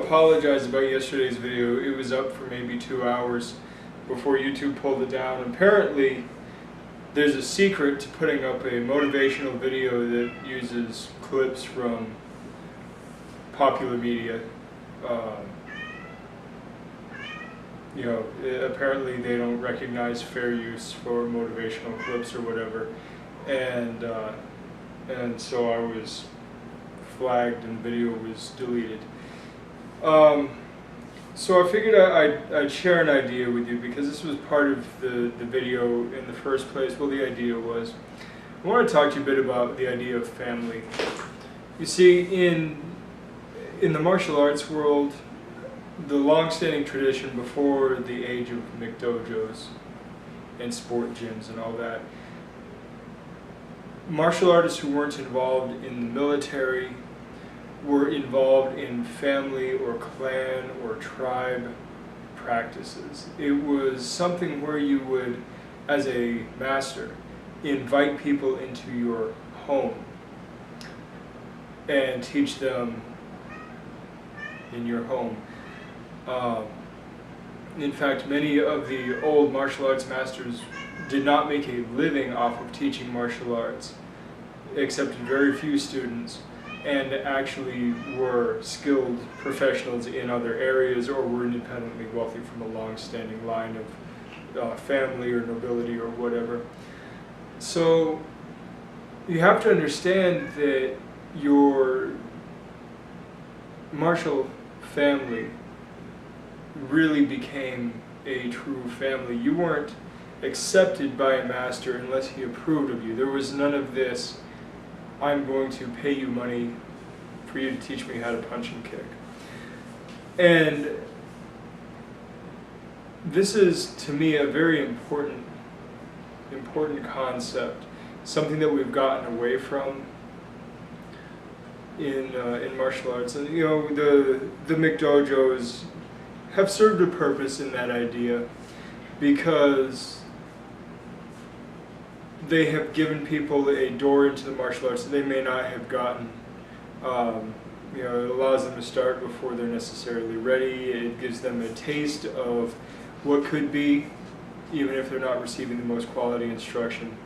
apologize about yesterday's video. It was up for maybe 2 hours before YouTube pulled it down. Apparently, there's a secret to putting up a motivational video that uses clips from popular media. Apparently they don't recognize fair use for motivational clips or whatever, and so I was flagged and video was deleted. So I figured I'd share an idea with you because this was part of the video in the first place. Well, the idea was, I want to talk to you a bit about the idea of family. You see, in the martial arts world, the long-standing tradition before the age of McDojos and sport gyms and all that, martial artists who weren't involved in the military were involved in family or clan or tribe practices. It was something where you would, as a master, invite people into your home and teach them in your home. In fact, many of the old martial arts masters did not make a living off of teaching martial arts, except very few students, and actually were skilled professionals in other areas or were independently wealthy from a long-standing line of family or nobility or whatever. So you have to understand that your martial family really became a true family. You weren't accepted by a master unless he approved of you. There was none of this, I'm going to pay you money for you to teach me how to punch and kick. And this is, to me, a very important concept, something that we've gotten away from in martial arts. And the McDojos have served a purpose in that idea because they have given people a door into the martial arts that they may not have gotten. It allows them to start before they're necessarily ready. It gives them a taste of what could be, even if they're not receiving the most quality instruction.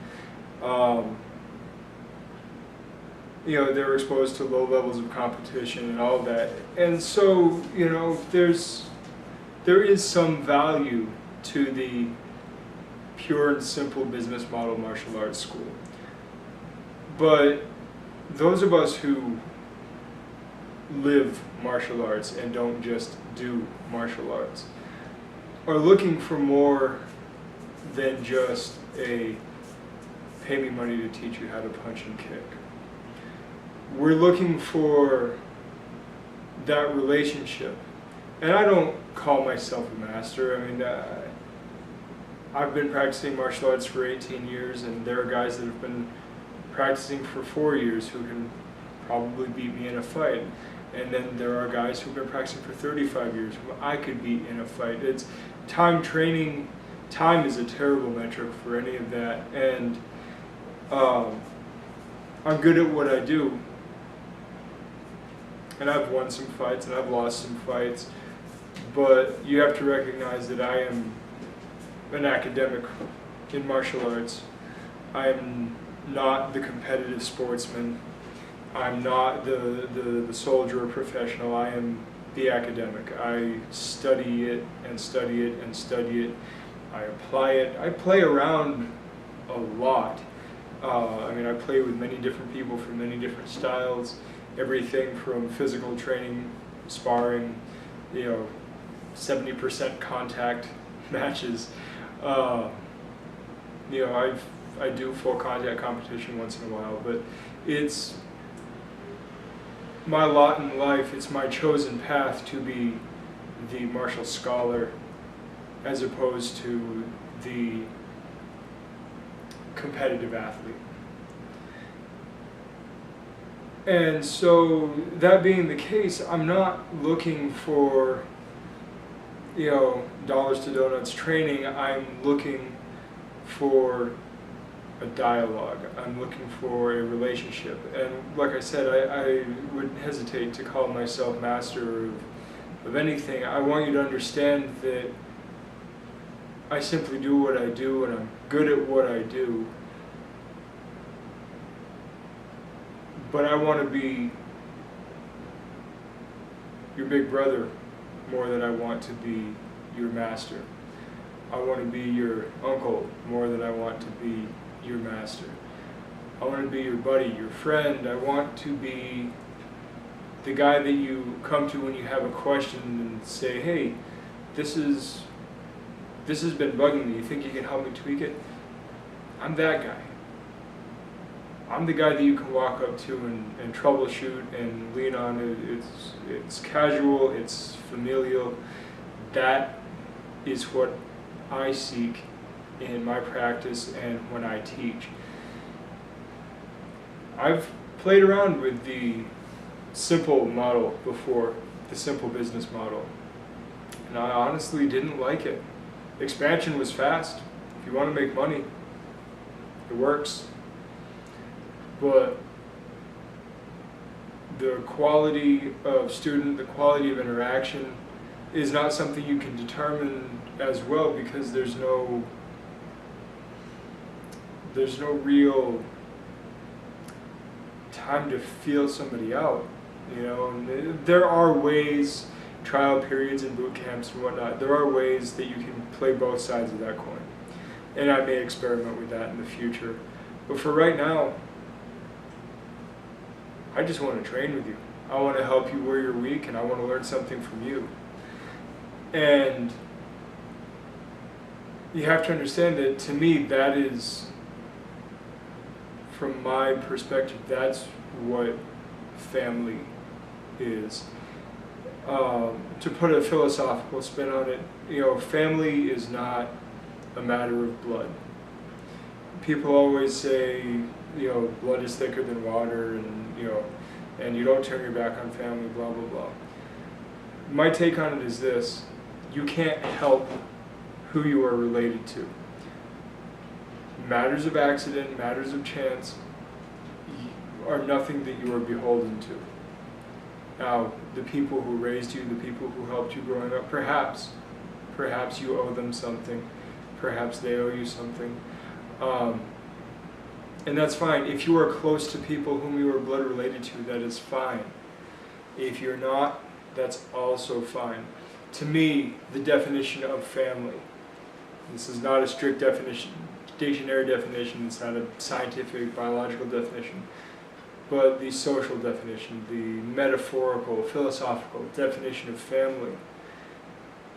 They're exposed to low levels of competition and all of that. And so, there is some value to the pure and simple business model martial arts school. But those of us who live martial arts and don't just do martial arts are looking for more than just a pay me money to teach you how to punch and kick. We're looking for that relationship. And I don't call myself a master. I mean, I've been practicing martial arts for 18 years, and there are guys that have been practicing for 4 years who can probably beat me in a fight. And then there are guys who've been practicing for 35 years who I could beat in a fight. It's time training. Time is a terrible metric for any of that. And I'm good at what I do. And I've won some fights and I've lost some fights. But you have to recognize that I am an academic in martial arts. I am not the competitive sportsman. I'm not the soldier or professional. I am the academic. I study it and study it and study it. I apply it. I play around a lot. I play with many different people from many different styles. Everything from physical training, sparring, 70% contact matches. I do full contact competition once in a while, but it's my lot in life, it's my chosen path to be the martial scholar as opposed to the competitive athlete. And so, that being the case, I'm not looking for, dollars to donuts training. I'm looking for a dialogue. I'm looking for a relationship. And like I said, I would hesitate to call myself master of of anything, I want you to understand that I simply do what I do and I'm good at what I do. But I want to be your big brother more than I want to be your master. I want to be your uncle more than I want to be your master. I want to be your buddy, your friend. I want to be the guy that you come to when you have a question and say, hey, this has been bugging me. You think you can help me tweak it? I'm that guy. I'm the guy that you can walk up to and troubleshoot and lean on. It's casual, it's familial. That is what I seek in my practice and when I teach. I've played around with the simple model before, the simple business model, and I honestly didn't like it. Expansion was fast. If you want to make money, it works. But the quality of student, the quality of interaction is not something you can determine as well, because there's no real time to feel somebody out, you know. And there are ways, trial periods and boot camps and whatnot, there are ways that you can play both sides of that coin. And I may experiment with that in the future. But for right now, I just want to train with you. I want to help you where you're weak, and I want to learn something from you. And you have to understand that, to me, that is, from my perspective, that's what family is. To put a philosophical spin on it, you know, family is not a matter of blood. People always say, you know, blood is thicker than water, and, you know, and you don't turn your back on family, blah, blah, blah. My take on it is this: you can't help who you are related to. Matters of accident, matters of chance are nothing that you are beholden to. Now, the people who raised you, the people who helped you growing up, perhaps you owe them something, perhaps they owe you something. And that's fine. If you are close to people whom you are blood related to, that is fine. If you're not, that's also fine. To me, the definition of family, this is not a strict definition, dictionary definition, it's not a scientific, biological definition, but the social definition, the metaphorical, philosophical definition of family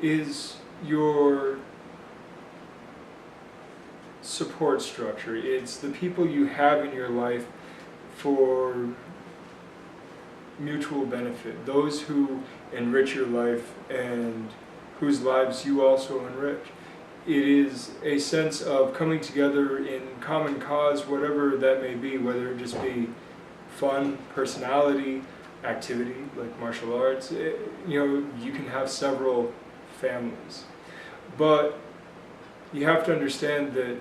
is your support structure. It's the people you have in your life for mutual benefit, those who enrich your life and whose lives you also enrich. It is a sense of coming together in common cause, whatever that may be, whether it just be fun, personality, activity like martial arts. You know, you can have several families, but you have to understand that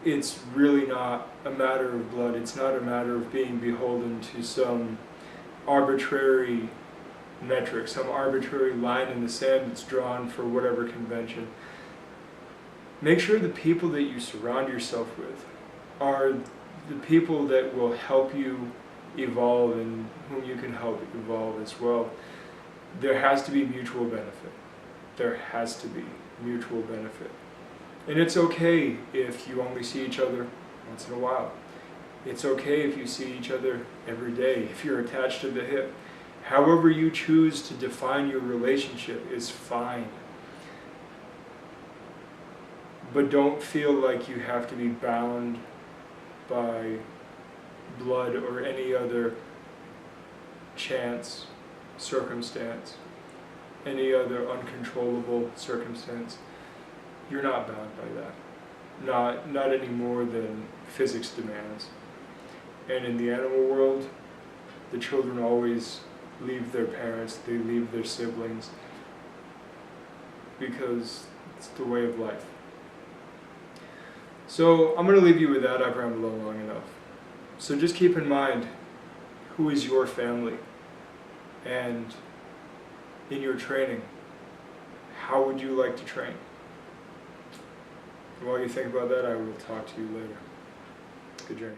it's really not a matter of blood. It's not a matter of being beholden to some arbitrary metric, some arbitrary line in the sand that's drawn for whatever convention. Make sure the people that you surround yourself with are the people that will help you evolve and whom you can help evolve as well. There has to be mutual benefit. There has to be mutual benefit. And it's okay if you only see each other once in a while. It's okay if you see each other every day, if you're attached to the hip. However you choose to define your relationship is fine. But don't feel like you have to be bound by blood or any other chance, circumstance, any other uncontrollable circumstance. You're not bound by that. Not any more than physics demands. And in the animal world, the children always leave their parents, they leave their siblings, because it's the way of life. So I'm going to leave you with that. I've rambled on long enough. So just keep in mind, who is your family? And in your training, how would you like to train? And while you think about that, I will talk to you later. Good journey.